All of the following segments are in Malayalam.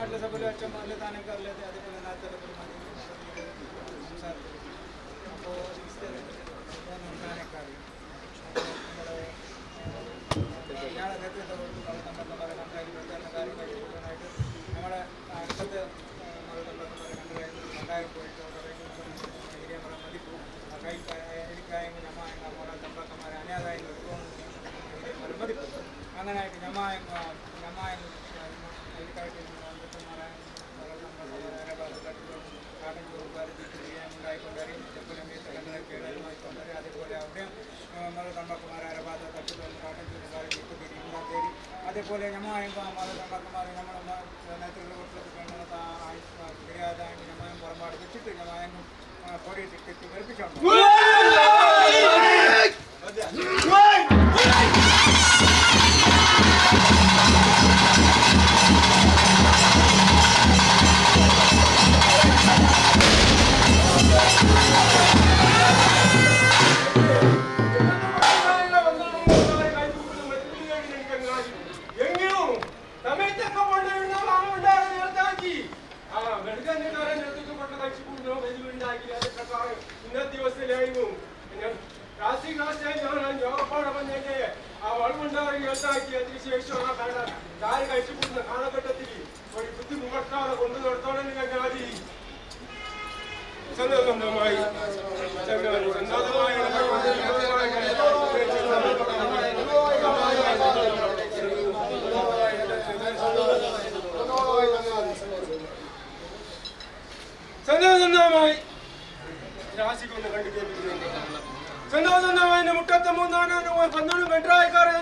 मधल्या सभेला मधले ताने करले ते आधी पण नाते संसार അപ്പോൾ താനെ കാര്യം ഇയാളെ നേതൃത്വം നമ്മുടെ കാര്യം കഴിച്ചുകൊണ്ടായിട്ട് നമ്മുടെ അടുത്തത് ഉണ്ടായി പോയിട്ട് ಹಿರಿಯರ ಮದಿಪು ಕೈ ಎರಿಕಾಯಂಗೆ ನಮ್ಮ ಮರ ತಂಬಾಕಮಾರ ಅನ್ಯಾದಾಯ ಹಿರಿಯರ ಮದಿಪು അങ്ങനായിട്ട് ഞമ്മായും എരിക്കായിട്ട് കാട്ടൻ ചോറുകാർ ഉണ്ടായിക്കൊണ്ടറിയും ചെപ്പലമീത്ത കണ്ണൊക്കെ അതേപോലെ അവിടെയും മത തമ്പക്കന്മാർ അരബാധ തട്ടുകൾ കാട്ടൻ ചോറുകാർ ഉണ്ടാക്കി അതേപോലെ ഞമ്മായും മത തമ്പക്കന്മാർ നമ്മളെ നേതൃത്വത്തിൽ കഴിയാതായിട്ട് ഞമ്മായും പുറമ്പാട് വെച്ചിട്ട് ഞമ്മായും കൊടി തെറ്റി വെറുപ്പിച്ചുണ്ട് കാലഘട്ടത്തിൽ ഒരു ബുദ്ധി മുഖത്താതെ കൊണ്ടു നിർത്തണം ചങ്ങാതി സന്നദ്ധമായി സന്നദ്ധമായി രാശിക്കൊന്ന് കണ്ടുകേൾപ്പിക്കുന്നുണ്ട് സന്തോഷമായ മുട്ടത്തെ മൂന്നാണ് 12 കണ്ടായിക്കാരെ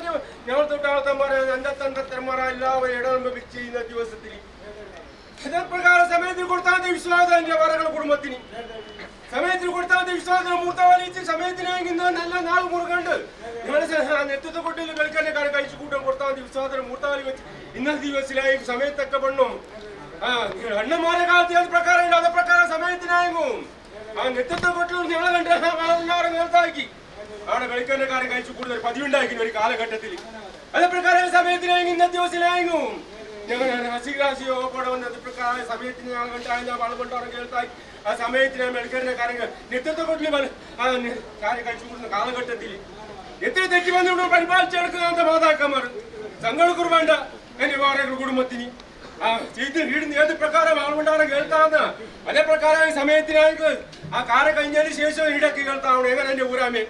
ഞങ്ങൾ തൊട്ടാളത്തന്മാർ അന്തത്തന്തരന്മാർ എല്ലാവരും ഇടംബിച്ച് ചെയ്യുന്ന ദിവസത്തിൽ ഇതപ്രകാരം സമയത്തിന് കൊടുത്താൽ വിശ്വാസം എന്റെ വരകൾ കുടുംബത്തിന് സമയത്തിന് കൊടുത്താൽ വിശ്വാസം മൂർത്തവലിച്ച് സമയത്തിനായി നല്ല നാൾ മുറുകണ്ട് നിങ്ങളെ നെറ്റത്തെ കൊട്ടിൽ കളിക്കാൻ്റെ കാര്യം കഴിച്ചു കൂട്ടം കൊടുത്താൽ വിശ്വാസം മൂർത്തവലി വെച്ച് ഇന്നത്തെ ദിവസത്തിലായി സമയത്തൊക്കെ പെണ്ണും അണ്ണന്മാരെ കാലത്ത് ഏത് പ്രകാരം ഉണ്ട് അതപ്രകാരം സമയത്തിനായെങ്കും ആ നെറ്റത്തെ കൊട്ടിൽ ഞങ്ങളെ കണ്ട് നിർത്താക്കി അവിടെ കളിക്കാൻ്റെ കാര്യം കഴിച്ചു കൂടുതൽ പതിവുണ്ടാക്കി ഒരു കാലഘട്ടത്തിൽ അതപ്രകാരം സമയത്തിനായെങ്കിൽ ഇന്നത്തെ ദിവസത്തിനായെങ്കും ഞങ്ങൾ ഹസിരാശിയോ കൂടെ വന്നത് പ്രകാരം സമയത്തിന് ഞങ്ങൾ കണ്ടായ വളം കൊണ്ടാണ് കേൾത്തായി ആ സമയത്തിന് മെഡിക്കലിന്റെ കാര്യങ്ങൾ നെറ്റത്തെ കൊട്ടിൽ കാര്യം കഴിച്ചു കൂടുന്ന കാലഘട്ടത്തിൽ എത്ര തെറ്റി വന്നു പരിപാലിച്ചെടുക്കുന്ന മാതാക്കന്മാർ തങ്ങൾക്ക് വേണ്ട എന്റെ വേറെ കുടുംബത്തിന് ആ ചെയ്ത് വീടുന്ന ഏത് പ്രകാരം ആളുകൊണ്ടാണ് കേൾത്താന്ന് അതേ പ്രകാരം സമയത്തിനായിട്ട് ആ കാര കഴിഞ്ഞതിന് ശേഷം ഈടക്കി കേൾത്താവണം എങ്ങനെ എന്റെ ഊരാമേ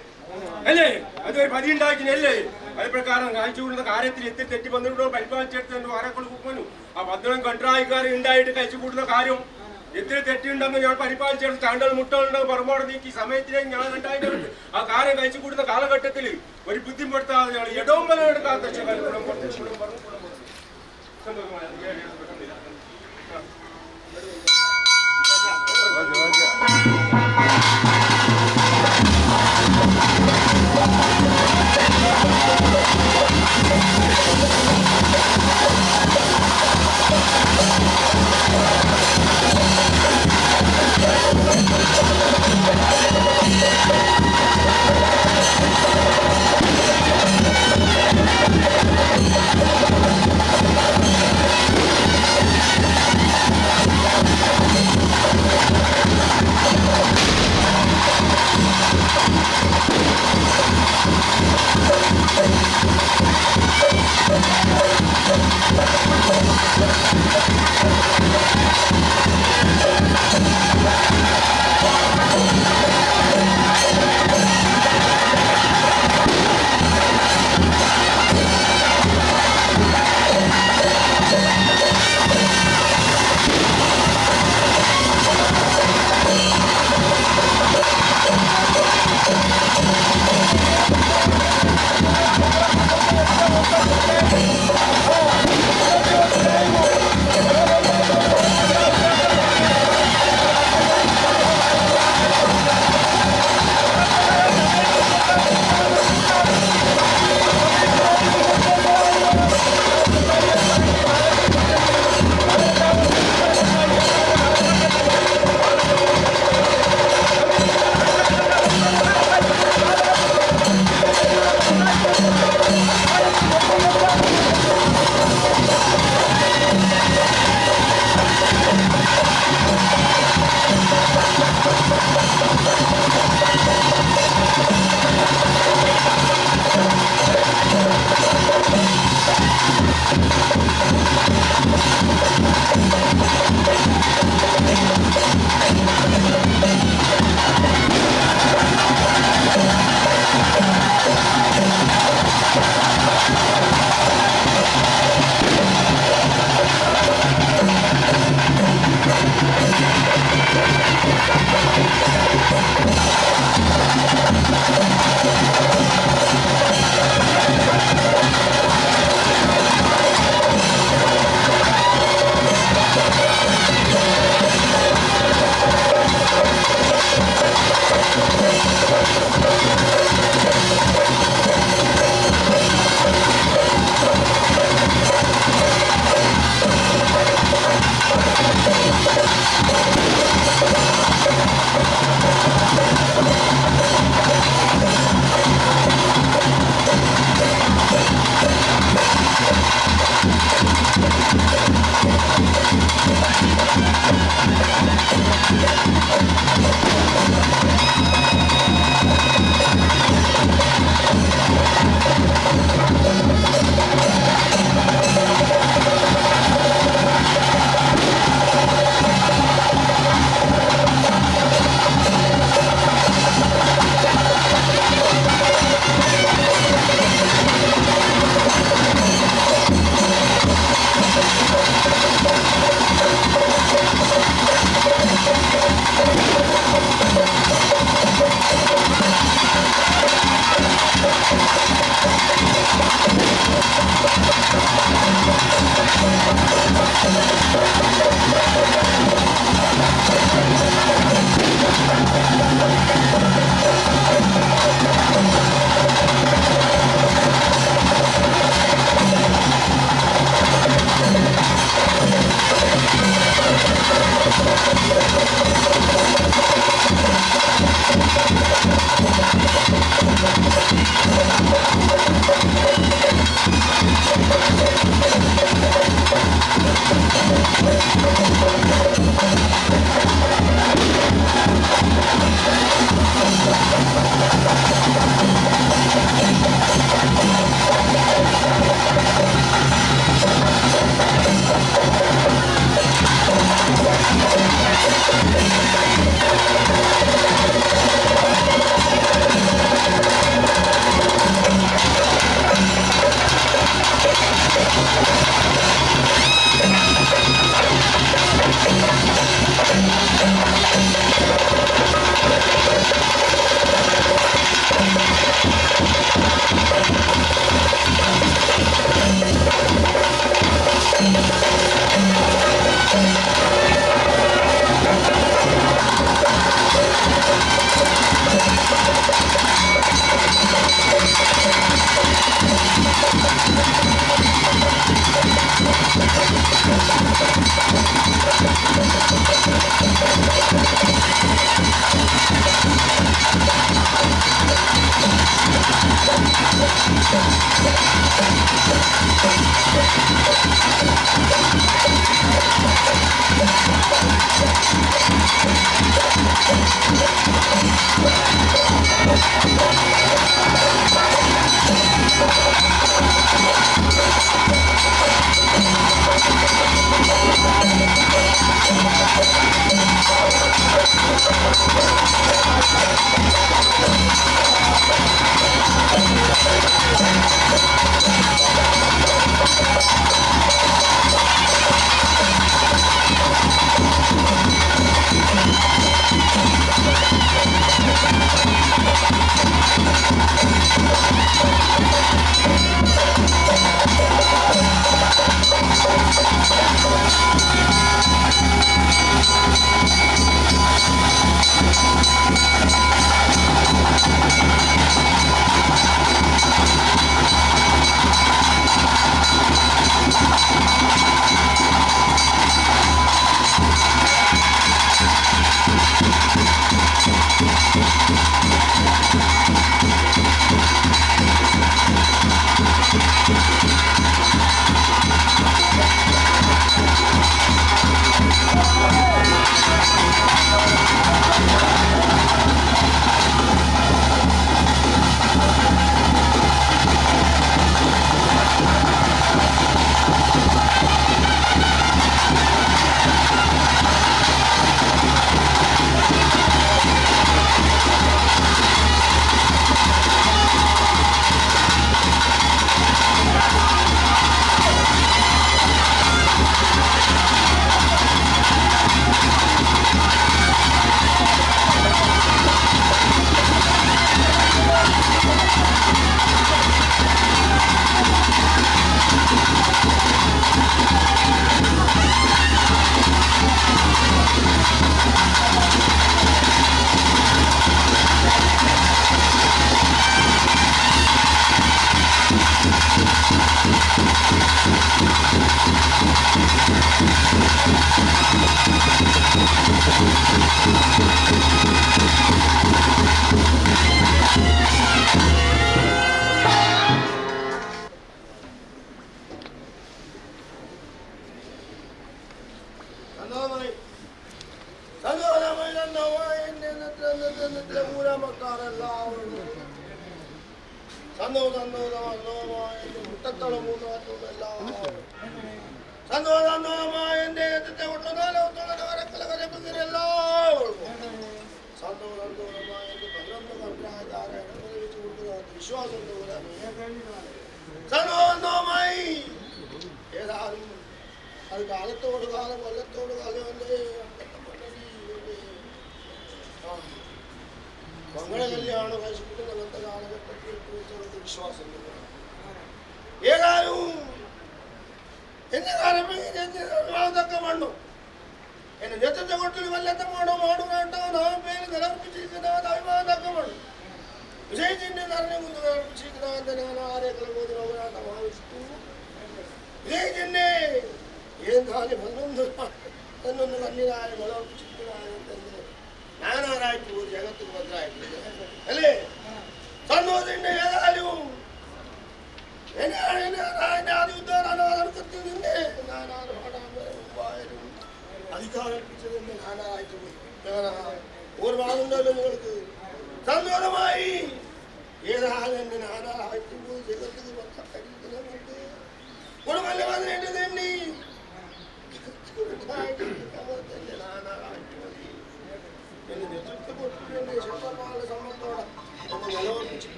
അല്ലേ അതൊരു പതി ഉണ്ടാക്കിനല്ലേ അതേ പ്രകാരം കാഴ്ച കൂടുന്ന കാര്യത്തിൽ എത്തി തെറ്റി വന്നിട്ടോ പരിപാലിച്ചെടുത്ത് എന്റെ വാരക്കൾ കുപ്പനും ആ 12 കണ്ടായിക്കാർ ഉണ്ടായിട്ട് കഴിച്ചു കൂടുന്ന കാര്യം എത്ര തെറ്റുണ്ടെന്ന് ഞാൻ പരിപാലിച്ചെടുത്ത് ചാണ്ടൽ മുട്ടുകളുണ്ടെന്ന് പറമ്പോടെ നീക്കി സമയത്തിനെ ഞാൻ ഉണ്ടായിട്ട് ആ കാര്യം കഴിച്ചു കൂടുന്ന കാലഘട്ടത്തിൽ ഒരു ബുദ്ധിമുട്ടാതെ ഞങ്ങൾ ഇടവും ബലം എടുക്കാത്ത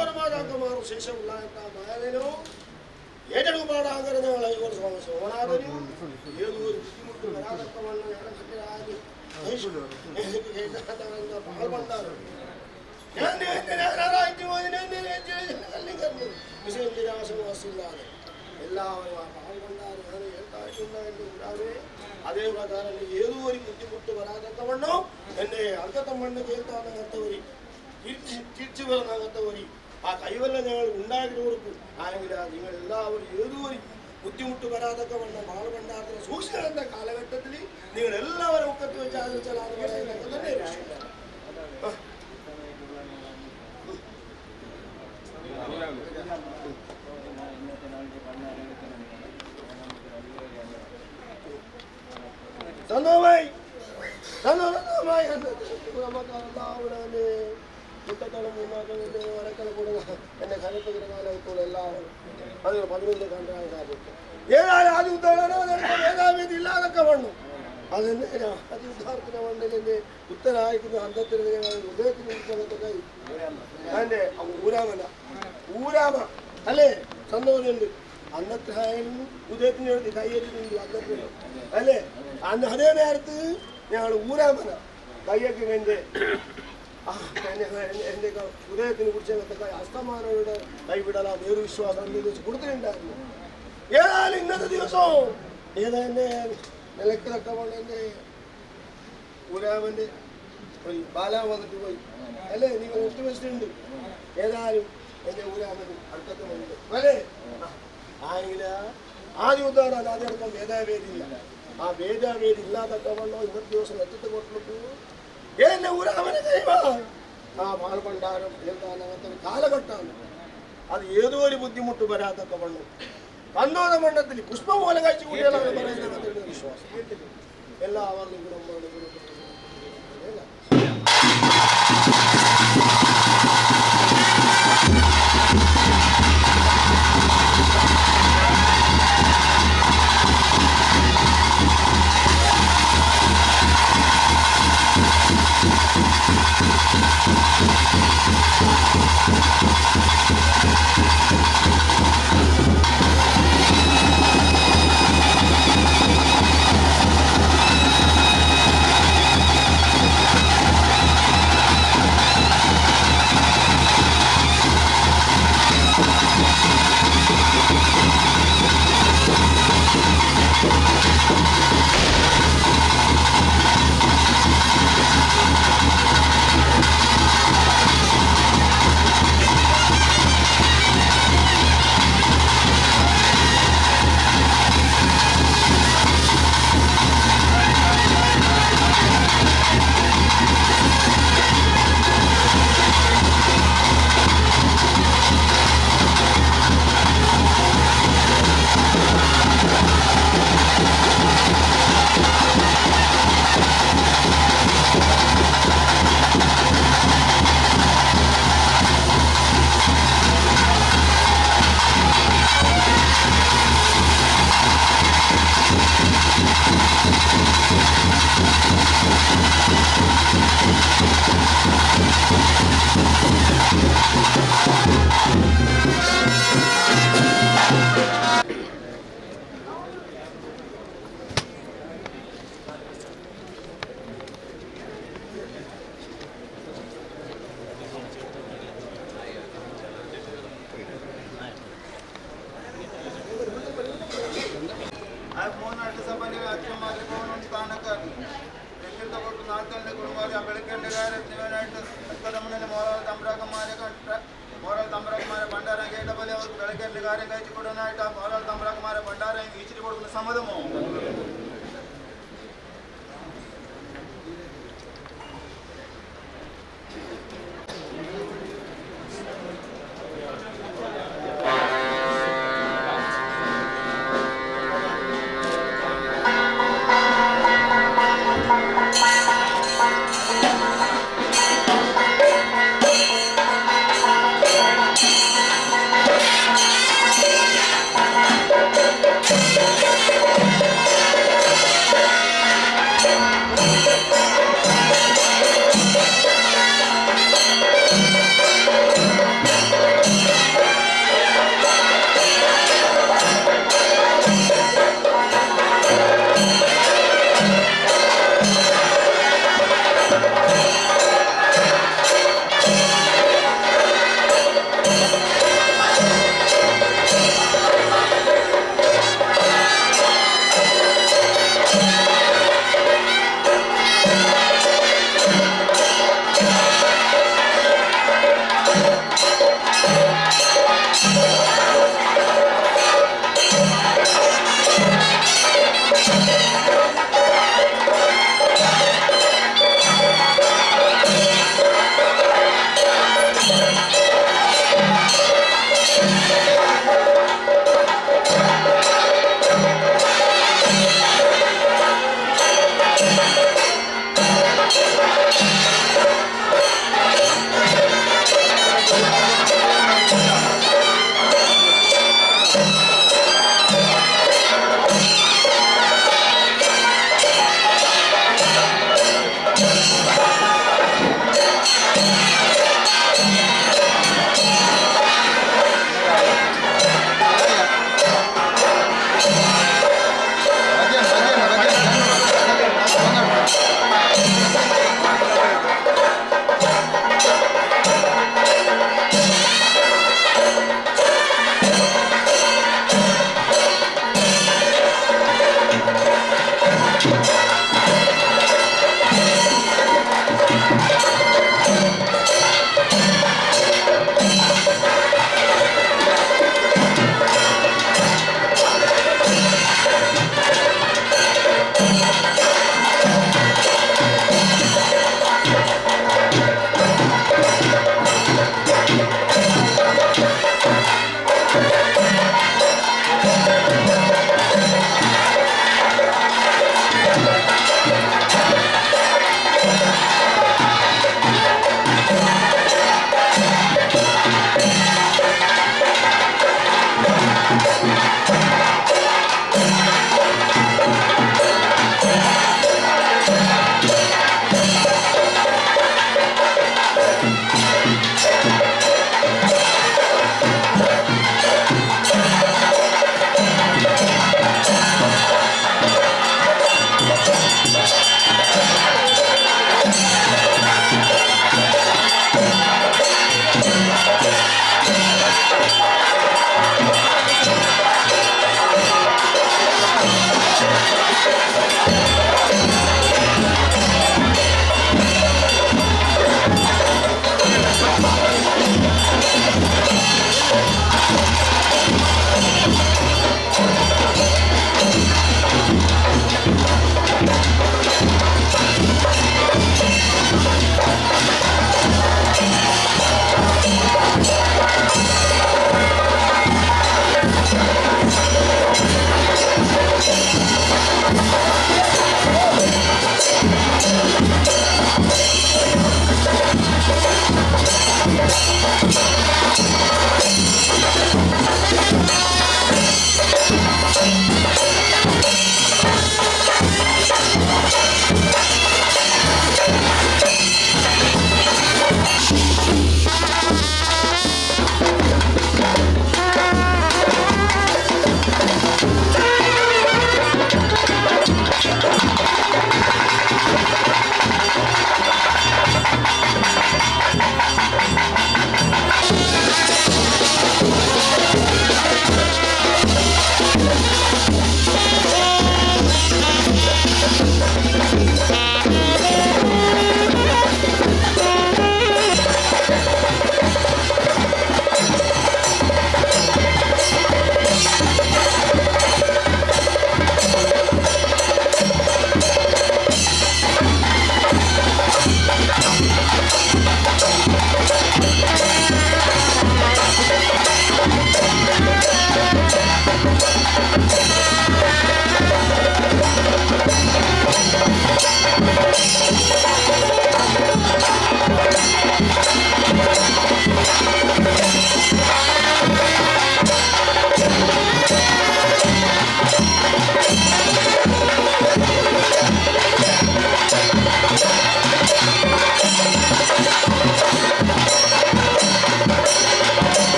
ഓരമാതാക്കമാറും ശേഷമുള്ള മായനോ ഏറ്റവും പാടാങ്കര ഞങ്ങളെ ഒരു സമസ്യ ഓണാതനും ഏതോ ഒരു ബുദ്ധിമുട്ട് വരാതൊക്കെ വന്ന് ഞങ്ങളുടെ പാൽപണ്ടാറ് ഞാൻ നിരാശവാസില്ലാതെ എല്ലാവരും ആ പാൽപണ്ടാറ് ഞാൻ ഏട്ടായിട്ടുണ്ടായിരുന്നു. അതേ പ്രകാരം ഏതോ ഒരു ബുദ്ധിമുട്ട് വരാതൊക്കെ വണ്ണോ എന്നെ അർക്കത്തം മണ്ണ് കേൾത്താനകത്തവരി തിരിച്ചു വരുന്നകത്തവരി ആ കൈവല്ല ഞങ്ങൾ ഉണ്ടാക്കി കൊടുക്കും. അല്ലെങ്കിൽ നിങ്ങൾ എല്ലാവരും ഏതോ ഒരു ബുദ്ധിമുട്ട് വരാതൊക്കെ വണ്ണം പാൽപണ്ടാരത്തിന് സൂക്ഷിക്കേണ്ട കാലഘട്ടത്തിൽ നിങ്ങൾ എല്ലാവരും ഒക്കത്ത് വെച്ച് ആലോചിച്ചാൽ അത് പറയുന്നതൊക്കെ തന്നെ രക്ഷയില്ല. സന്തോഷമായി സന്തോഷമായി മുട്ടത്തോളം മൂന്നാക്കളുടെ വരക്കള കൂടുക എന്നെ കലപ്പുകിற കാലത്തോളം എല്ലാവരും അത് 11 കണ്ടാൽ കാര്യം ഏതായാലും ആദ്യ ഉദ്ധാരണവേദാവേദി ഇല്ലാതൊക്കെ വന്നു. അതെന്നെ ആദ്യ ഉദ്ധാരത്തിന് വന്നതിൻ്റെ ഉത്തരായിക്കുന്ന അന്തത്തിന് ഉദയത്തിന് ഉത്സവത്തൊക്കെ അതിൻ്റെ ഊരാമ അല്ലേ സന്തോഷമുണ്ട്. അന്നത്തെ ആയാലും ഉദയത്തിന് എഴുതി കയ്യേറ്റിട്ടുണ്ട് അന്നത്തെ അല്ലേ. അതേ നേരത്ത് ഞങ്ങൾ ഊരാമന കയ്യൊക്കെ എൻ്റെ ഉദയത്തിനെ കുറിച്ച് അസ്തമാനയുടെ കൈവിടല നേർവിശ്വാസം കൊടുത്തിട്ടുണ്ടായിരുന്നു. ഏതായാലും ഇന്നത്തെ ദിവസവും ഏതെന്നെ നിലക്കിലൊക്കെ കൊണ്ട് എൻ്റെ ഊരാമൻ്റെ പോയി ബാല വന്നിട്ട് പോയി അല്ലേ നിങ്ങൾ ഒത്തു വെച്ചിട്ടുണ്ട്. ഏതായാലും എൻ്റെ ഊരാമന് അടുത്തുണ്ട് അല്ലേ. ആയെങ്കിൽ ആദ്യം ഉദ്ധാരണം ആദ്യം എടുക്കാൻ വേദാവേദിയില്ല. ആ വേദാവേദി ഇല്ലാതൊക്കെ വന്നോ ഇന്നത്തെ ദിവസം എത്തിട്ട് കൊണ്ടിട്ടു എന്നെ ഊരാമനെ കഴിവാ ആ പാൽപണ്ടാരം എന്താനകത്തൊരു കാലഘട്ടമാണ്. അത് ഏതോ ഒരു ബുദ്ധിമുട്ട് വരാതൊക്കെ വന്നു കണ്ടോത മണ്ഡത്തിൽ പുഷ്പം പോലെ കഴിച്ചു കൂട്ടിയാലാണ് പറയുന്നത് വിശ്വാസം. എല്ലാവരും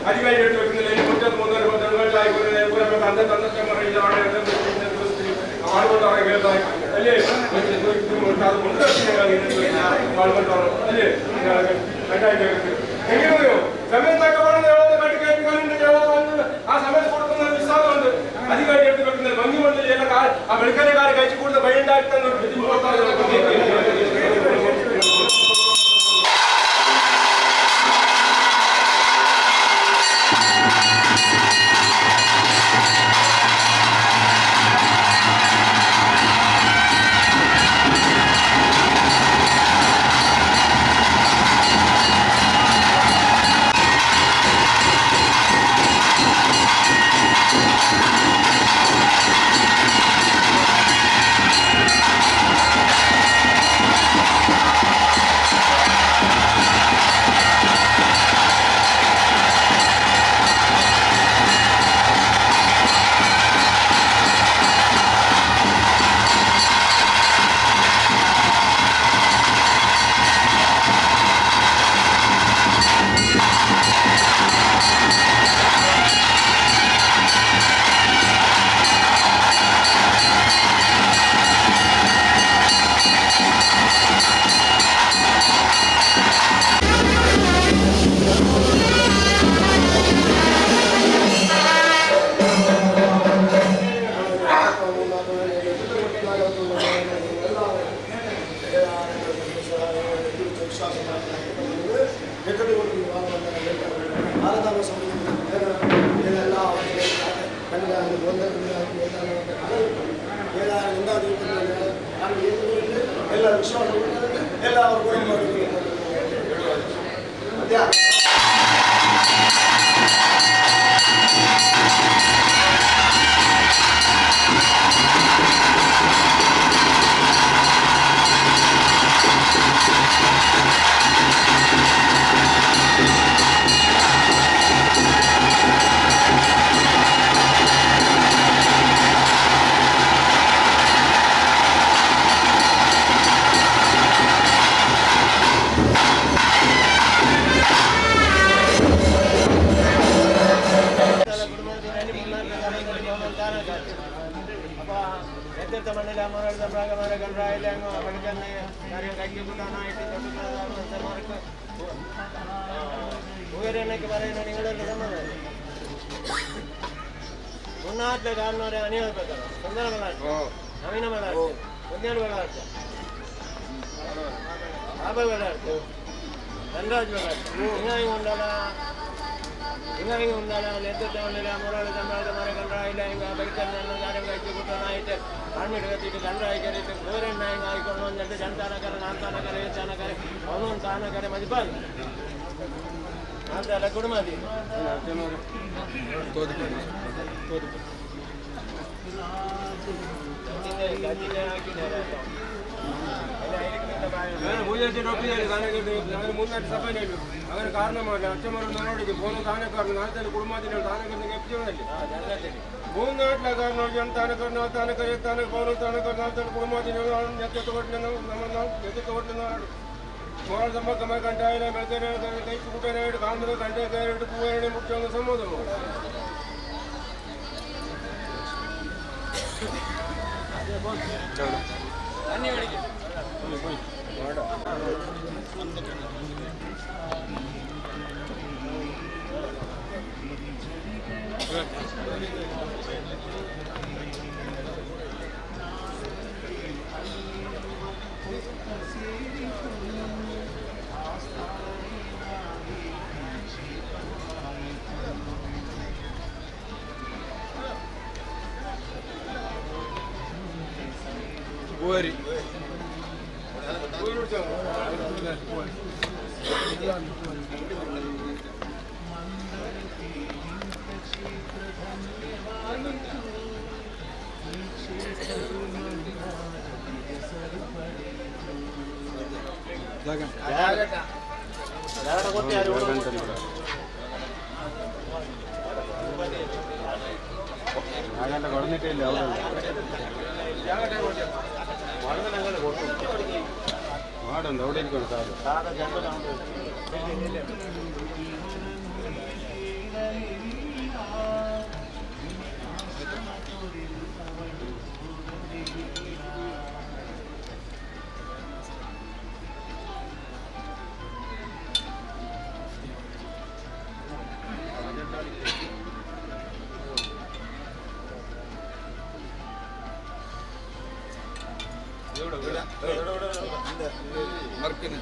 അധികാരി എടുത്ത് വെക്കുന്നില്ല. മുറ്റത്ത് 3 കൊല്ലമായി അന്നത്തെ മറയില്ല ആളുകൊണ്ടാണ് കേൾക്കാൻ അല്ലേ ആളുകൊണ്ടാണോ അല്ലേ എങ്ങനെയോ സമയത്തൊക്കെ പറഞ്ഞ് കണ്ടുകയറ്റുവാനുണ്ട്. ആ സമയത്ത് കൊടുക്കുന്ന വിശ്വാസമുണ്ട്. അധികാരി എടുത്ത് വെക്കുന്നത് ഭംഗി മണ്ണിൽ ആ വെളുക്കലക്കാരെ കഴിച്ചു കൂടുതൽ വഴിയുണ്ടാക്കി തന്നെ എല്ലാ വിശ്വാസം എല്ലാവർക്കും മുന്നാട്ടിലെ കാരണവരെ അനിയപ്പെട്ടത് സുന്ദര വളർച്ച നവീന വളർച്ച കുഞ്ഞാട് വളർച്ച ആപ വളർച്ച ധനരാജ് വളർച്ച ഇങ്ങനെ ഉണ്ടാകാൻ നേതൃത്വം കൊണ്ടില്ല മുറകൾ സമ്മാനമാരെ കണ്ടായില്ല പഠിക്കാൻ കാര്യം കഴിച്ചു കൂട്ടാനായിട്ട് കണ്ണിട്ട് കത്തിയിട്ട് കണ്ടായി കയറിയിട്ട് വേറെണ്ണായി ആയിക്കൊണ്ടു വന്നിട്ട് രണ്ടാനക്കര നാൽത്താനക്കര ഏറ്റാനക്കര ഒന്നും താനക്കര മതിപ്പാൽ നാളത്തെ അല്ല കുടുംബാതി മൂന്നായിട്ട് സഭയിലു അങ്ങനെ കാരണമല്ല അച്ഛന്മാരും നാടോടിക്കും പോകുന്ന താനക്കാരന് നാളത്തെ കുടുംബത്തിൻ്റെ താനക്കാരനെ എപ്പിച്ചതല്ലേ മൂന്നാട്ടിലെ കാരണം താനക്കാരൻ താനക്ക് പോകുന്ന താനക്കാർ നാളത്തെ കുടുംബത്തിന് നെത്തോട്ടുകൊണ്ടിരുന്ന മോറൽ സമ്പർക്കമായി കണ്ടായാലും കഴിച്ചു കൂട്ടാനായിട്ട് കാണുന്നത് കണ്ടേ കയറിയിട്ട് പോകാനായിട്ട് മുഖ്യ സമ്മതമോ Ori. വാടുണ്ട് അവിടെ ഇരിക്കണം സാറ് വർക്കിന്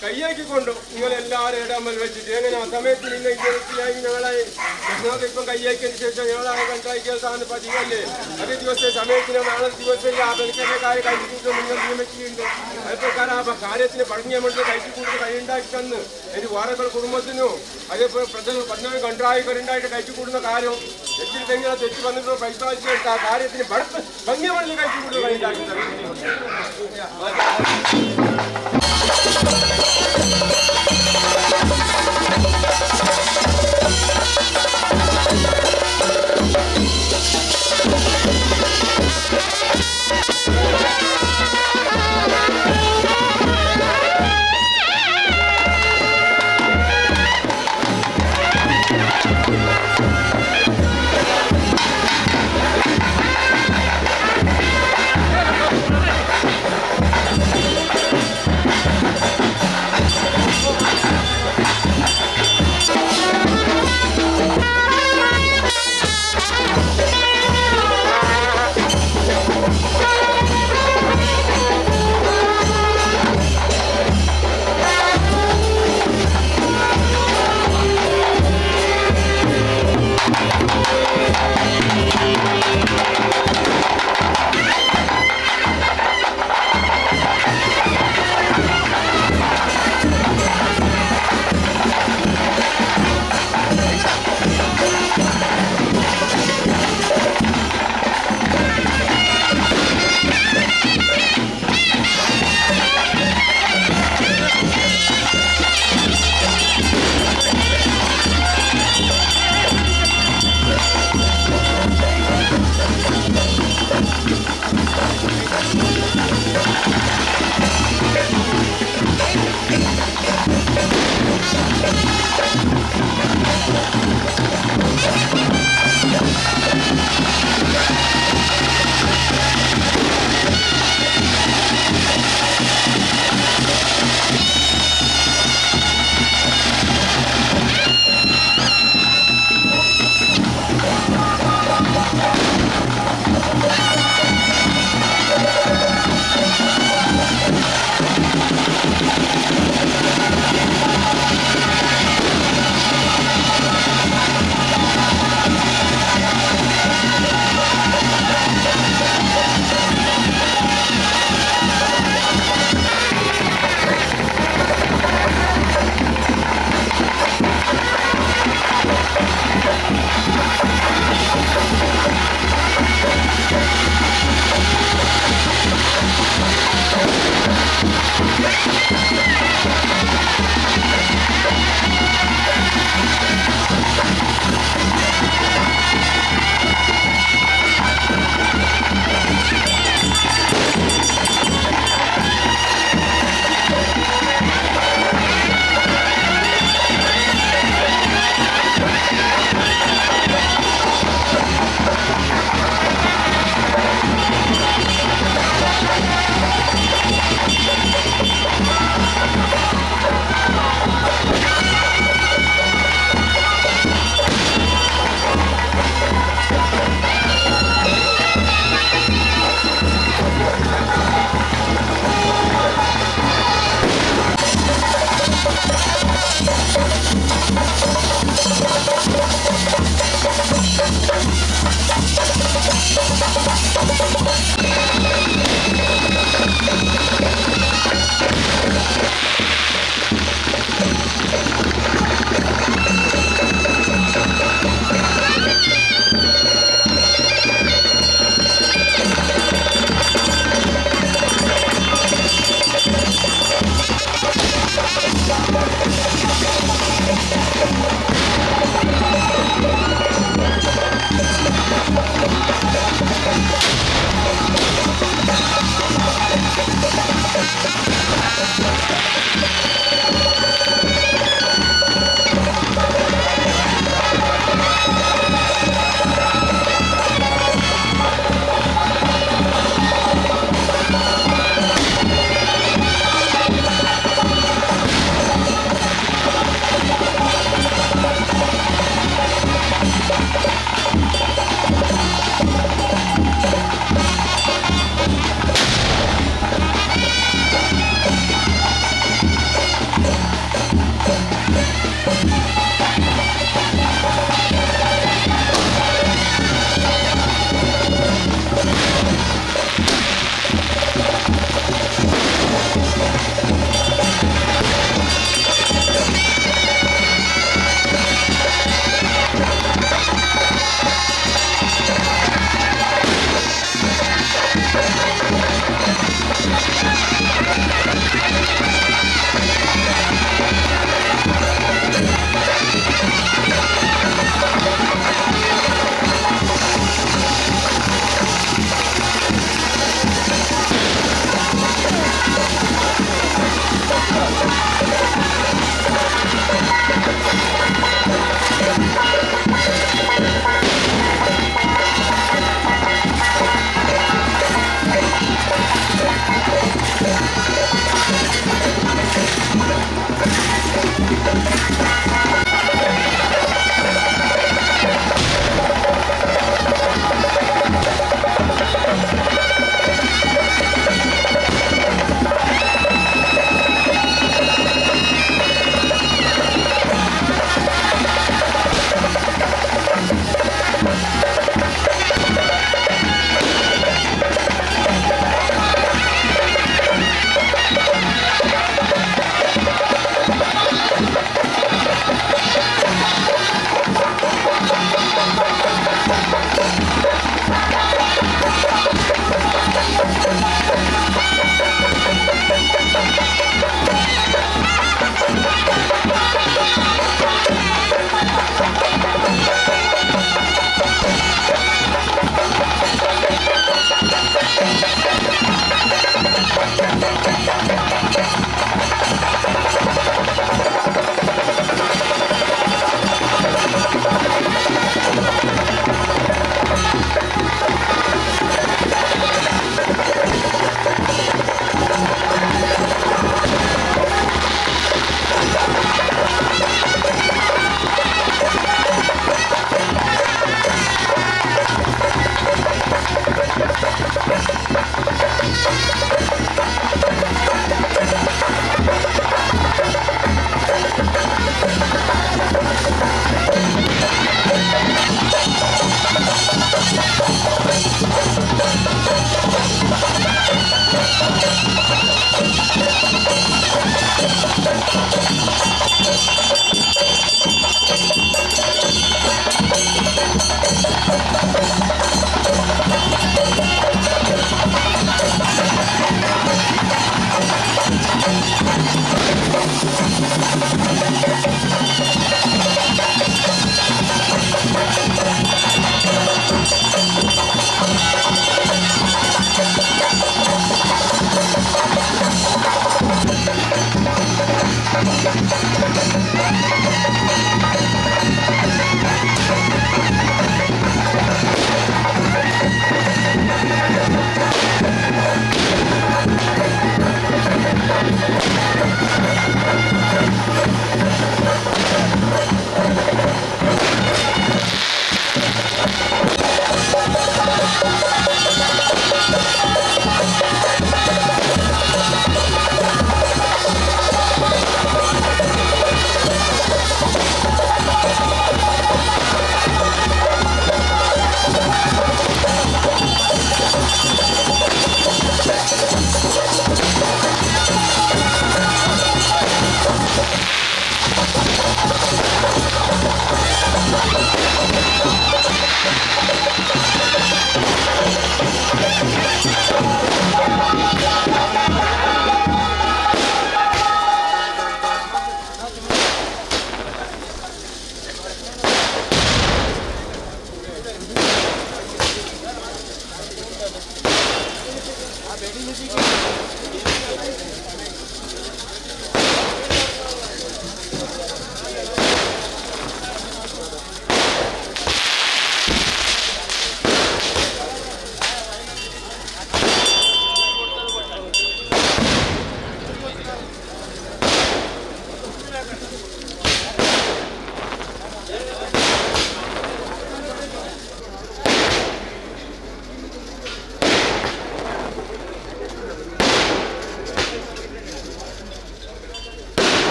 കയ്യാക്കിക്കൊണ്ടു നിങ്ങളെല്ലാവരും ഇടമൽ വെച്ചിട്ട് എങ്ങനെ ആ സമയത്ത് നിങ്ങൾ ഇങ്ങനെ ഞങ്ങളെ ഇപ്പം കയ്യാക്കിയതിന് ശേഷം ഞങ്ങളായ കണ്ടാക്കിയാൽ സാധനം പതിവല്ലേ അതേ ദിവസത്തെ സമയത്തിന് നാളെ ദിവസം ആ ബലിക്കന്റെ കാര്യം കഴിച്ചിട്ട് നിങ്ങൾ നിയമിക്കുന്നുണ്ട് അതുപ്രകാരം ആ കാര്യത്തിന് പറഞ്ഞ മണ്ണിൽ കഴിച്ചു കൂടുതൽ കൈയുണ്ടാക്കി തന്ന് ഒരു വേറെ കുടുംബത്തിനോ അതേപോലെ പ്രജകൾ 14 കണ്ടായിക്കരുണ്ടായിട്ട് കഴിച്ചു കൂടുന്ന കാര്യം തെറ്റിട്ടെങ്കിലും തെറ്റി വന്നിട്ട് പൈസ വെച്ചിട്ട് ആ കാര്യത്തിന് ഭംഗിയ മണ്ണിൽ കഴിച്ചു കൂടുതൽ കൈയുണ്ടാക്കി തരുന്നു.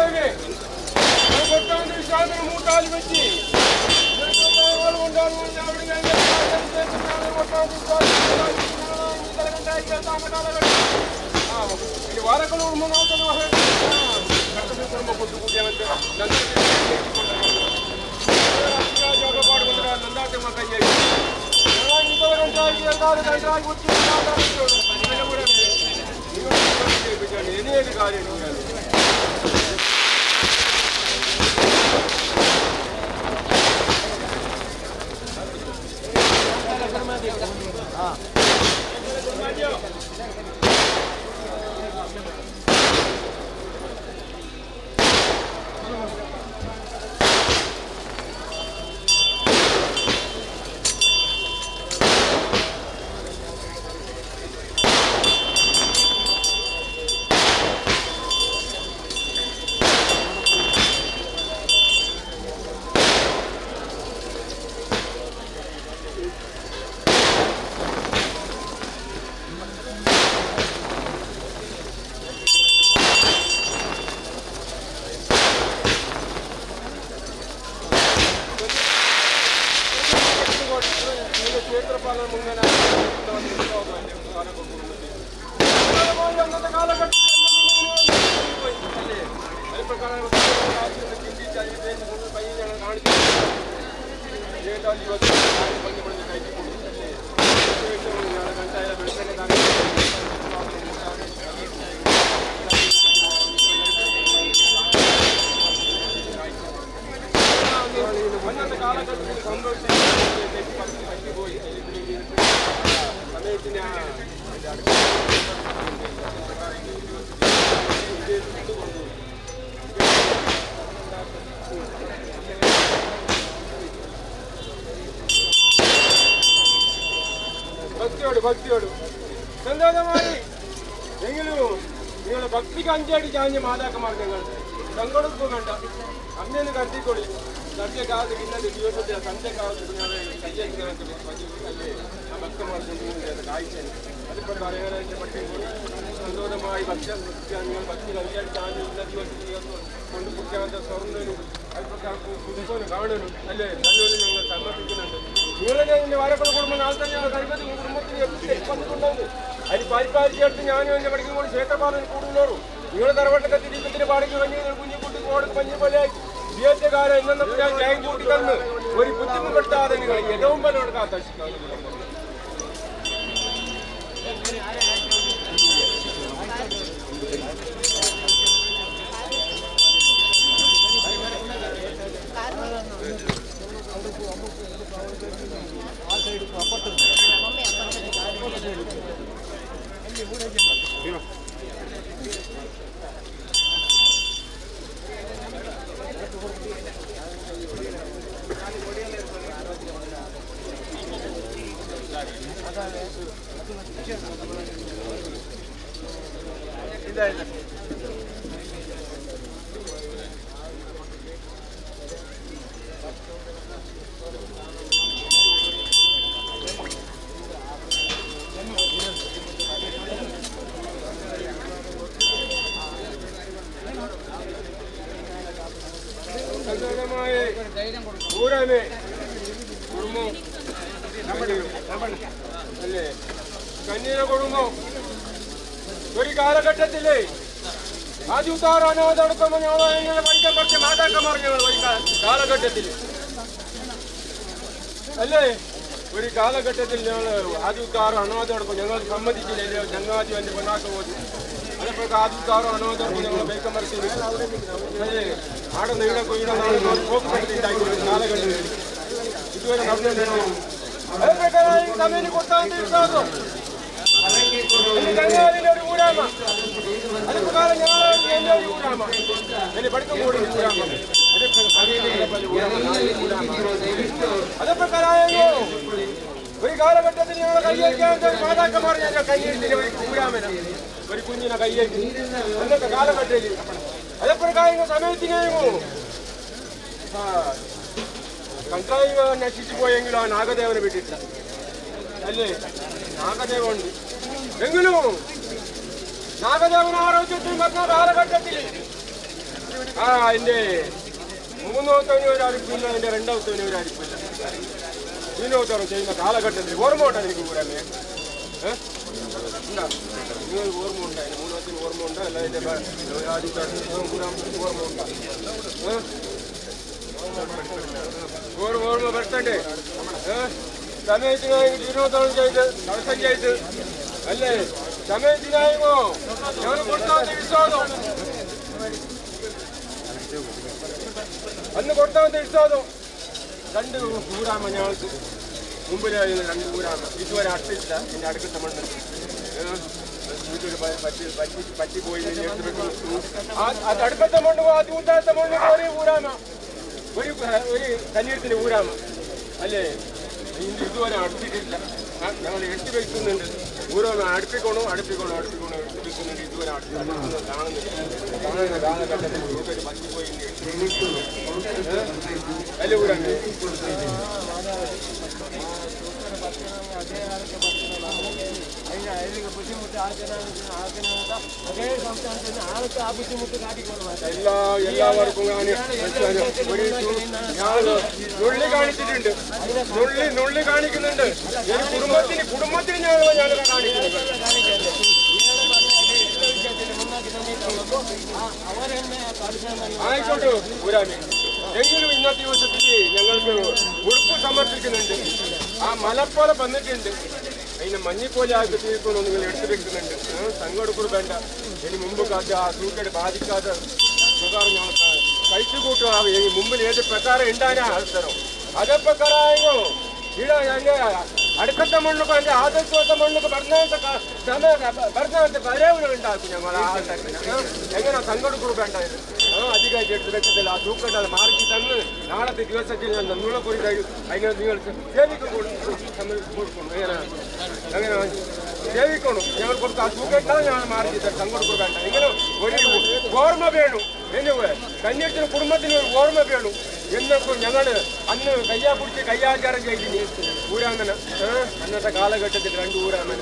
കൂടാതെ കൊട്ടാന്റെ വിശ്വാസം മൂട്ടാൽ വെച്ച് വാരക്കൾ ನಂದಾಟ ಕೈಯಾಗಿ ಏನೇನು ಕಾರ್ಯ ക്ഷേത്രപാലം മുങ്ങനെ അന്നത്തെ കാലഘട്ടത്തിൽ അതിപ്രകാരം പയ്യനെ കാണിച്ചു കയറ്റി കൊടുത്തില്ലേ വെളിച്ചെണ്ണ അന്നത്തെ കാലഘട്ടത്തിൽ സംഭവിച്ചു പോയി സമയത്തിന് ഭക്തിയോട് സന്തോഷമായി എങ്കിലും നിങ്ങളുടെ ഭക്തിക്ക് അഞ്ചടി ചാഞ്ഞ മാതാക്കന്മാർ ഞങ്ങൾ സങ്കടപ്പ് കണ്ട അമ്മേന്ന് കരുതിക്കൊള്ളി സന്ധ്യക്കാലത്ത് ഇന്നത്തെ ദിവസത്തെ സന്ധ്യക്കാലത്ത് ഞങ്ങൾ കയ്യേറ്റിനകത്ത് അല്ലേ ആ ഭക്തന്മാർക്ക് കാഴ്ച അതിപ്പോൾ പറയാനായിട്ട് പറ്റുമ്പോൾ സന്തോഷമായി നിങ്ങൾ ഭക്തി അഞ്ചടി ചാഞ്ഞ് ഇന്ന ദിവസം കൊണ്ട് കുട്ടിയാത്ത സ്വർണ്ണനും അതിപ്പോൾ കുടുംബനും കാണുന്നു അല്ലേ നല്ലൊരു ഞങ്ങൾ സമർപ്പിക്കുന്നുണ്ട് നിങ്ങളെ ഇതിൻ്റെ വാരക്കുള്ള കുടുംബം നാളെ തന്നെ ഞങ്ങൾ കഴിപ്പത്തി കുടുംബത്തിന് വന്നിട്ടുണ്ടെങ്കിൽ അതിന് പാരിപ്പാരിച്ചെടുത്ത് ഞാനും എന്നെ പഠിക്കുമ്പോൾ ക്ഷേത്രപാലനം കൂടുന്നോറും നിങ്ങളുടെ തറവട്ടൊക്കെ തിരിപ്പത്തിന് പാടിക്ക് കഞ്ഞി കുഞ്ഞിക്കുട്ടി കോടക്ക് മഞ്ഞ പോലെയാക്കി കാലം ഇന്നത്തെ ഞാൻ ജയം കൂട്ടി തന്ന് ഒരു ബുദ്ധിമുട്ടാതെ നിങ്ങൾ ഏറ്റവും പലരോട് കാത്താശിക്കാവുന്ന കൂടാതെ കുടുംബം അല്ലേ കന്യക കുടുംബം ഒരു കാലഘട്ടത്തില് ആദ്യത്താറ് അനാഥടക്കം ഞങ്ങളെ പഠിക്കാൻ പഠിച്ച മാതാക്കന്മാർ ഞങ്ങൾ ഒരു കാലഘട്ടത്തിൽ അല്ലേ ഒരു കാലഘട്ടത്തിൽ ഞങ്ങൾ ആദ്യത്താറ് അനാഥടക്കം ഞങ്ങൾ സമ്മതിച്ചില്ല ചങ്ങാതി എൻ്റെ പെണ്ണാക്ക പോയി അതേപോലെ ആദ്യത്താറ് അനാഥടക്കം ഞങ്ങൾ ബൈക്കം മറിച്ചില്ല അല്ലേ ആടെ ഇവിടെ പോക്കുപെടുത്തിണ്ടായി കാലഘട്ടത്തിൽ ഇതുവരെ നടന്നിട്ടുണ്ടോ അതേപ്രകാരം കമ്പനി കൊടുത്താൽ വിശ്വാസം ചങ്ങാതിൻ്റെ ഒരു ഊരാമ അതേപ്രകാരം ഞങ്ങൾ എൻ്റെ ഒരു ഊരാമ എന്നെ പഠിത്തം കൂടി ഊരാമ അതേപ്രകാരമായോ ഒരു കാലഘട്ടത്തിൽ ഞങ്ങളെ കയ്യേക്കാൻ മാതാക്കന്മാർ ഞങ്ങൾ കയ്യേറ്റിന് ഒരു ഊരാമന ഒരു കുഞ്ഞിനെ കയ്യേറ്റി അന്നത്തെ കാലഘട്ടത്തിൽ അതേപ്രകാരം സമയത്തിനെയോ കൺട്രാവ് നശിച്ചു പോയെങ്കിലും ആ നാഗദേവനെ വിട്ടിട്ടില്ല അല്ലേ നാഗദേവ ഉണ്ട് എങ്കിലും നാഗദേവൻ ആരോഗ്യത്തിൽ വന്ന കാലഘട്ടത്തിൽ അതിന്റെ മൂന്നാമത്തവന് ഒരു അടുപ്പില്ല, അതിന്റെ രണ്ടാമത്തവന് ഒരു അടുപ്പില്ല. ഇതിനോത്തരം ചെയ്യുന്ന കാലഘട്ടത്തിൽ ഓർമ്മ ഉണ്ടോ എനിക്ക് കൂടാമേ? ഉണ്ടാ നിങ്ങൾ ഓർമ്മ ഉണ്ടായി? മൂന്നാമത്തിന് ഓർമ്മ ഉണ്ടോ? അല്ല അതിന്റെ ആദ്യത്തെ ഓർമ്മ ഉണ്ടോ? ഓർമ്മ വരുത്തണ്ടേ? സമയത്തിനായി വിനോദം ചെയ്ത് തടസ്സം ചെയ്ത് അല്ലേ? സമയത്തിനായോ ഞങ്ങൾ കൊടുത്താൽ വിശ്വാസം അന്ന് കൊടുത്താൽ വിശ്വാസം. 2 ഊരാമ ഞങ്ങൾക്ക് മുമ്പിലായിരുന്നു, 2 ഊരാമ ഇതുവരെ അട്ടില്ല. എൻ്റെ അടുക്കത്തെ മണ്ണ് വീട്ടിൽ പറ്റിപ്പോയി എടുത്ത് വെക്കുന്നു. അത് അടുക്കത്തെ മണ്ണ് അത് ഊട്ടാത്ത മണ്ണ് ഒരു ഊരാമ, ഒരു കന്നീരത്തിന് ഊരാമ അല്ലേ? ഇതുവരെ അടുപ്പിട്ടില്ല. ഞങ്ങൾ എടുത്ത് വെക്കുന്നുണ്ട്. ഓരോന്ന് അടുപ്പിക്കണോ എടുത്ത് വെക്കുന്നുണ്ട്. ഇതുവരെ കാണുന്ന കാലഘട്ടത്തിൽ ഒരു പറ്റിപ്പോയി അല്ലേ ഊരാമേ? ബുദ്ധിമുട്ട് എല്ലാവർക്കും നുള്ളി കാണിച്ചിട്ടുണ്ട്, നുള്ളി കാണിക്കുന്നുണ്ട്. കുടുംബത്തിന് ഞാൻ കാണിക്കുന്നുണ്ട്. ആയിക്കോട്ടെ ഊരാമേ. എങ്കിലും ഇന്നത്തെ ദിവസത്തിൽ ഞങ്ങൾക്ക് ഉടുപ്പ് സമർപ്പിക്കുന്നുണ്ട്. ആ മലപ്പോലെ വന്നിട്ടുണ്ട്. അതിനെ മഞ്ഞിപ്പോലെ ആക്കി തീർക്കുന്നു നിങ്ങൾ എടുത്തു വെക്കുന്നുണ്ട്. സങ്കടക്കുറി വേണ്ട. ഇനി മുമ്പ് കാത്ത ആ സൂക്കേട് ബാധിക്കാതെ പ്രകാരം ഞങ്ങൾ കഴിച്ചു കൂട്ടുക. മുമ്പിൽ ഏത് പ്രകാരം ഉണ്ടാനാ അവസരം അതേ പ്രകാരമായോ ഇവിടെ ഞങ്ങൾ അടുക്കത്തെ മണ്ണൊക്കെ എൻ്റെ ആദ്യത്തെ മണ്ണൊക്കെ ഭരണത്തെ വരവുകൾ ഉണ്ടാക്കും. ഞങ്ങൾ എങ്ങനെ സങ്കടക്കുറി വേണ്ടായത് അധികമായിട്ട് എടുത്ത് വെക്കത്തില്ല. ആ സൂക്കേട് മാർക്കി തന്ന് നാളത്തെ ദിവസത്തിൽ ഞാൻ നുള്ളക്കുറി അതിനെ നിങ്ങൾ കൊടുക്കണം. അങ്ങനെ സേവിക്കണം. ഞങ്ങൾ കൊടുത്ത് ആ സൂക്കേട്ടാണ് ഞങ്ങൾ മാർക്കി സങ്കടക്കുറി വേണ്ട. ഇങ്ങനെ ഒരു ഓർമ്മ വേണം. കന്യത്തിന് കുടുംബത്തിന് ഒരു ഓർമ്മ വേണം എന്നൊക്കെ ഞങ്ങൾ അന്ന് കയ്യാ പിടിച്ച് കയ്യാചാരം ചെയ്തിന് ഊരാമന. അന്നത്തെ കാലഘട്ടത്തിൽ 2 ഊരാമന.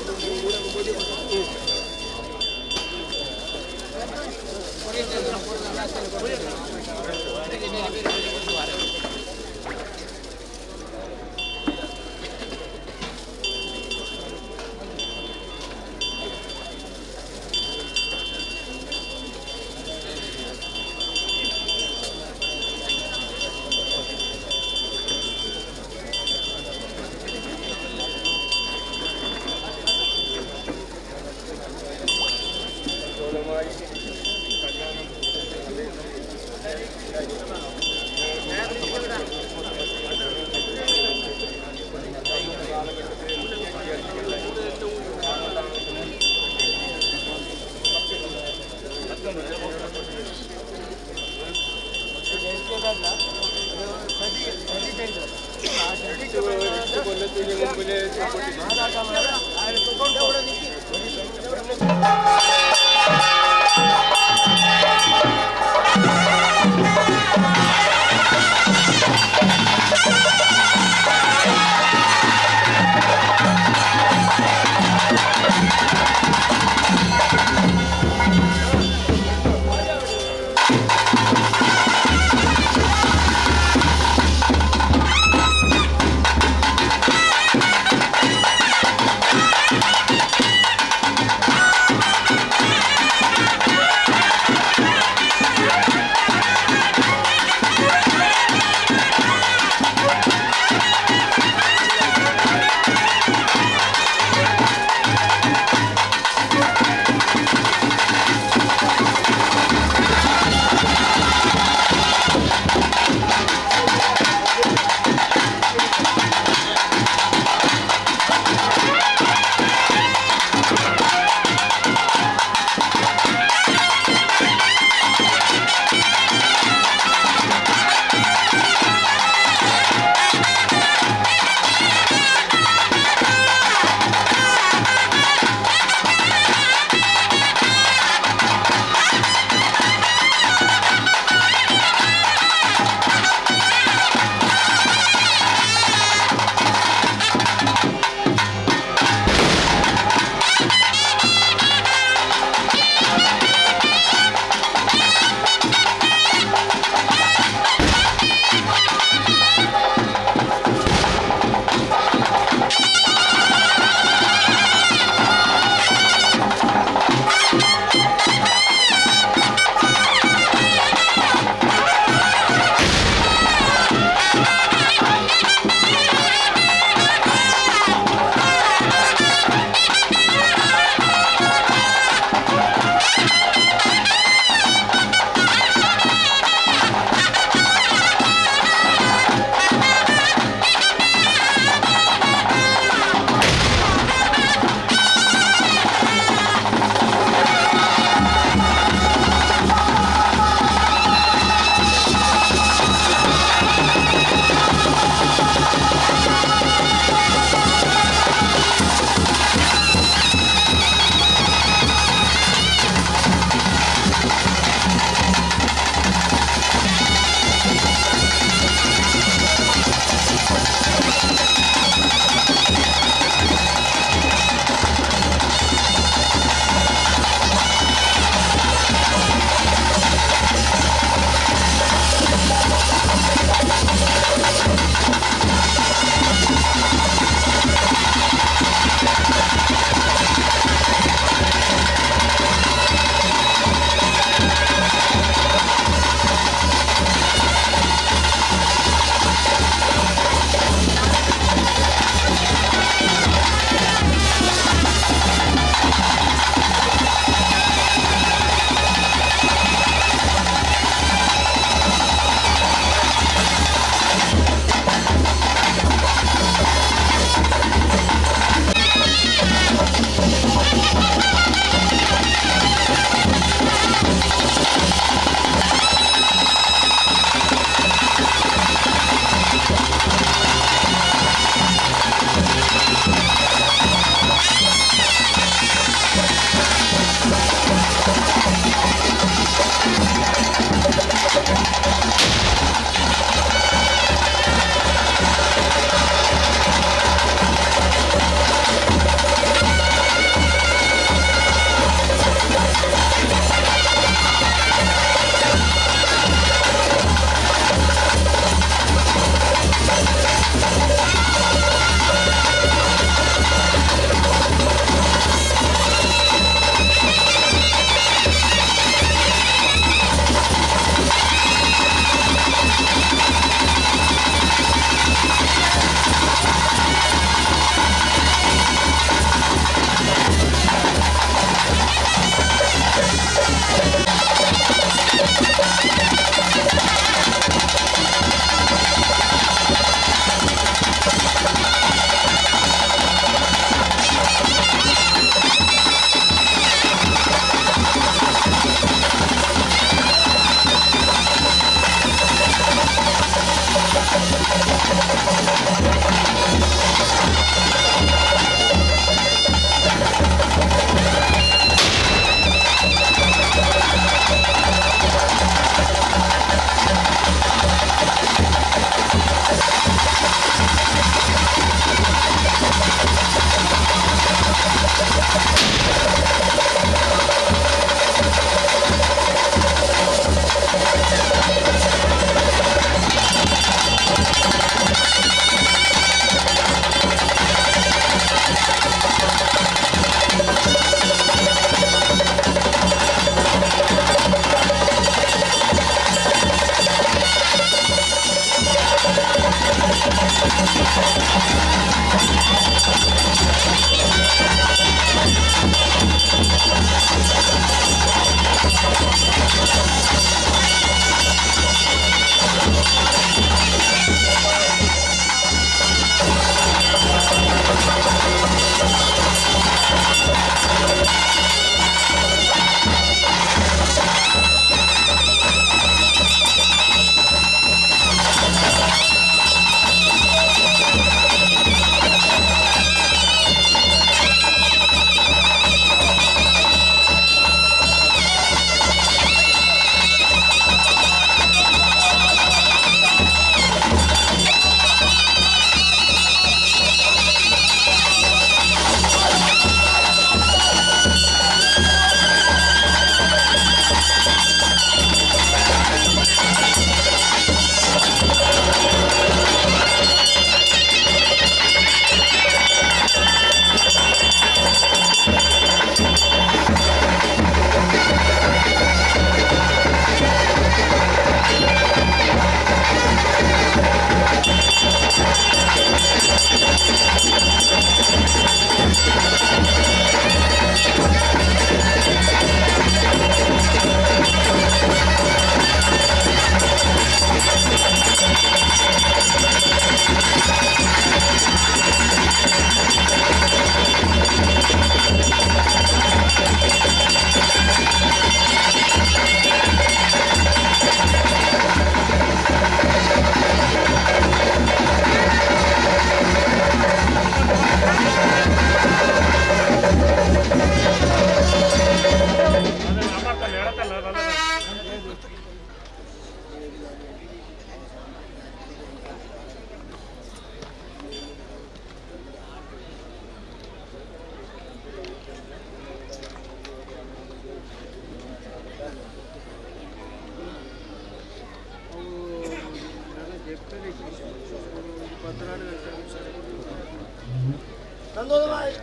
സന്തോഷമായി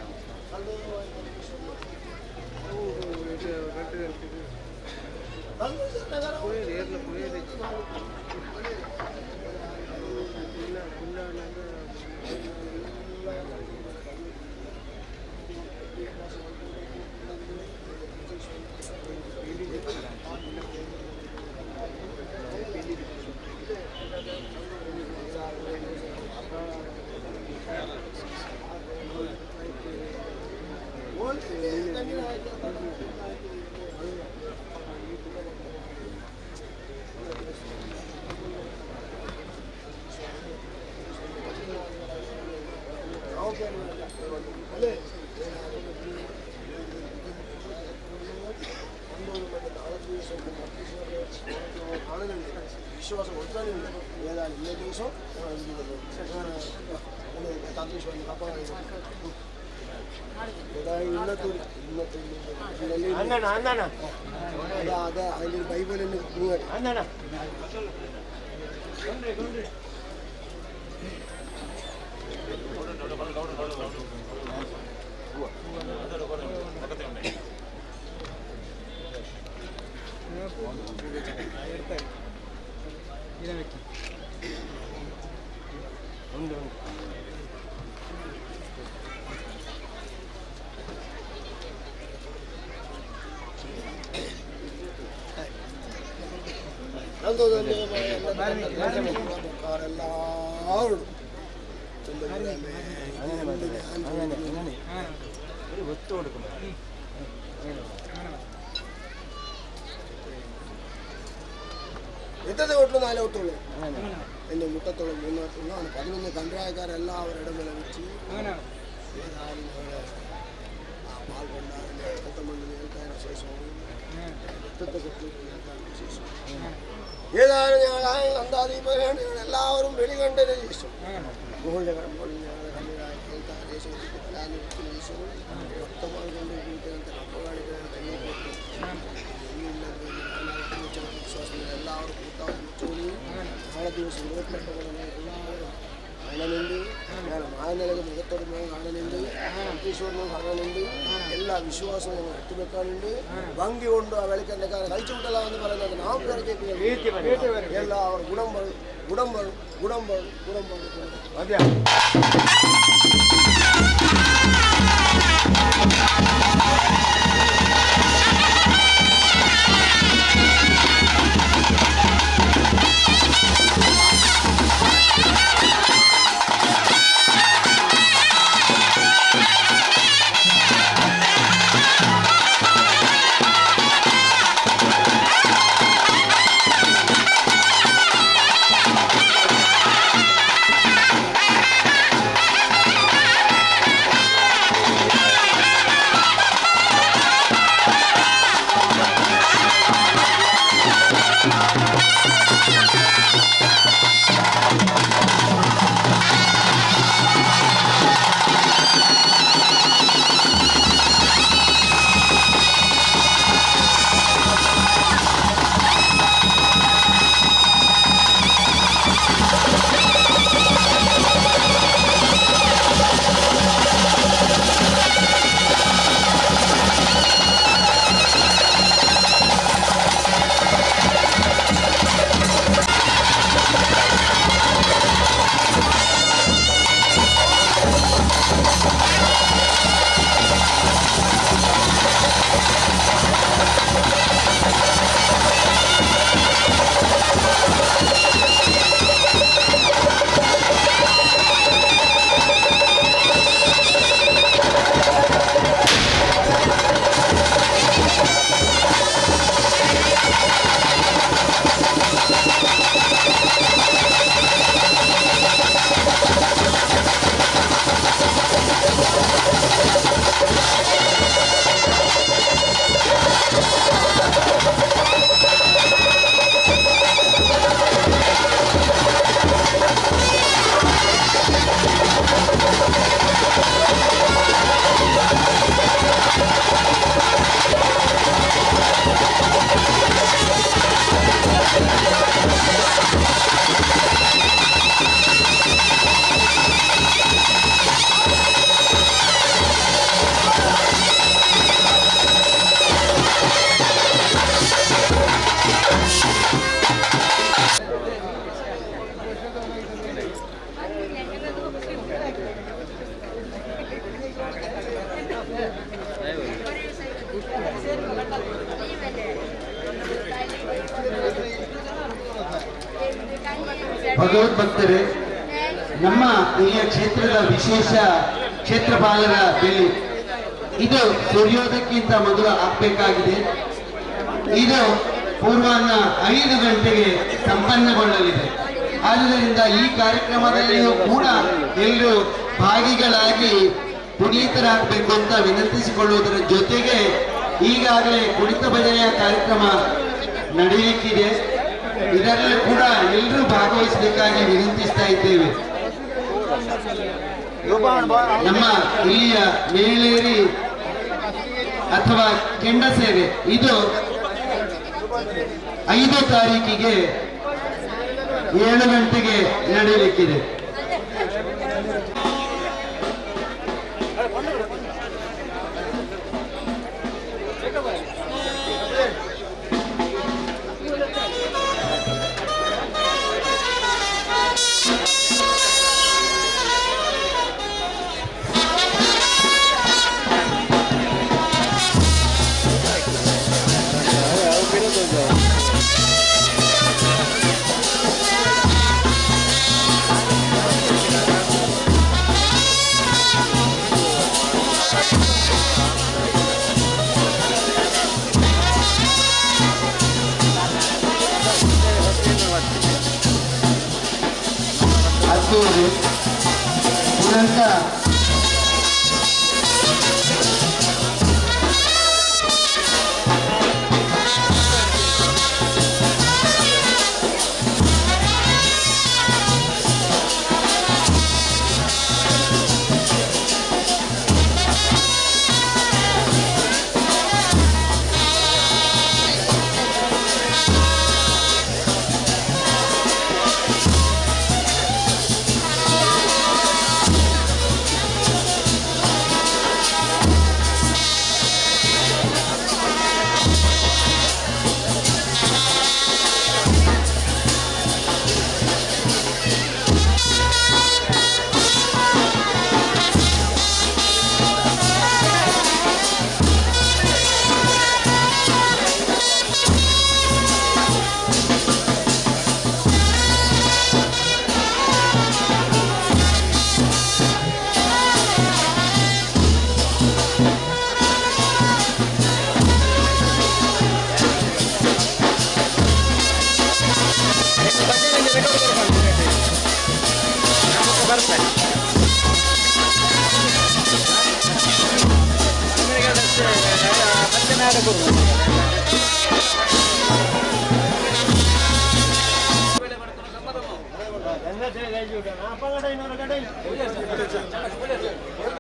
വിശ്വാസം കൊടുക്കാനുണ്ട് ഏതായാലും ഇന്നേ ദിവസം അതെ അതിൻ്റെ ഒരു ബൈബിൾ തന്നെ എത്ര വീട്ടിൽ 4 ഒത്തുള്ളൂ എൻ്റെ മുട്ടത്തോളം 3 ഒത്തുള്ളതാണ് 11 കണ്ടായക്കാരെല്ലാവരും ഇടമല വെച്ച് പാൽ കൊണ്ടാറിൻ്റെ 19 നേൽക്കാരുടെ ശേഷവും രക്തത്തെ കുറിച്ച് നേൽക്കാരുടെ ശേഷം ഏതായാലും ഞങ്ങൾ അന്താദീപനാണ് ഞങ്ങൾ എല്ലാവരും വെളികണ്ടതിന് ശേഷം മുകളിലെ കടമ്പോൾ ഞങ്ങളുടെ കണ്ണിലായ കേൾക്കാരുടെ ശേഷം വ്യക്തമായി കൊണ്ട് വീട്ടിനകത്ത് അപ്പകാണിക്കാൻ കയ്യിൽപ്പെട്ടു വിശ്വാസം എല്ലാവരും കൂട്ടാൻ ചോദിച്ചു നാളെ ദിവസം ഇരുപത്തെട്ടോളം എല്ലാവരും കാണുന്നുണ്ട് ഞാൻ മായനിലക്ക് മുഖത്തോട് കാണുന്നുണ്ട് ഈശ്വരനും കാണുന്നുണ്ട് എല്ലാ വിശ്വാസവും ഞങ്ങൾ എത്തിവെക്കാനുണ്ട് ഭംഗി കൊണ്ട് ആ വെളിക്കണ്ടക്കാരെ കഴിച്ചു വിട്ടല്ല എന്ന് പറയുന്നത് നാം കേൾക്കുന്നത് എല്ലാവരും ഗുണം ಭಗವದ್ಭಕ್ತರೇ, ನಮ್ಮ ಇಲ್ಲಿಯ ಕ್ಷೇತ್ರದ ವಿಶೇಷ ಕ್ಷೇತ್ರಪಾಲರ ಬೆಳ್ಳಿ ಇದು ಸೂರ್ಯೋದಯಕ್ಕಿಂತ ಮೊದಲು ಆಗ್ಬೇಕಾಗಿದೆ. ಇದು ಪೂರ್ವಾಹ್ನ 5 ಗಂಟೆಗೆ ಸಂಪನ್ನಗೊಳ್ಳಲಿದೆ. ಆದುದರಿಂದ ಈ ಕಾರ್ಯಕ್ರಮದಲ್ಲಿಯೂ ಕೂಡ ಎಲ್ಲರೂ ಭಾಗಿಗಳಾಗಿ ಪುನೀತರಾಗಬೇಕು ಅಂತ ವಿನಂತಿಸಿಕೊಳ್ಳುವುದರ ಜೊತೆಗೆ ಈಗಾಗಲೇ ಕುಣಿತ ಭಜನೆಯ ಕಾರ್ಯಕ್ರಮ ನಡೆಯಲಿಕ್ಕಿದೆ. ಇದರಲ್ಲೂ ಕೂಡ ಎಲ್ಲರೂ ಭಾಗವಹಿಸಬೇಕಾಗಿ ವಿನಂತಿಸ್ತಾ ಇದ್ದೇವೆ. ನಮ್ಮ ಇಲ್ಲಿಯ ಮೇಲೇರಿ ಅಥವಾ ಕೆಂಡ ಸೇವೆ ಇದು 5 ತಾರೀಕಿಗೆ 7 ಗಂಟೆಗೆ ನಡೆಯಲಿಕ್ಕಿದೆ. ಅದ್ದೂರಿ ನಂತರ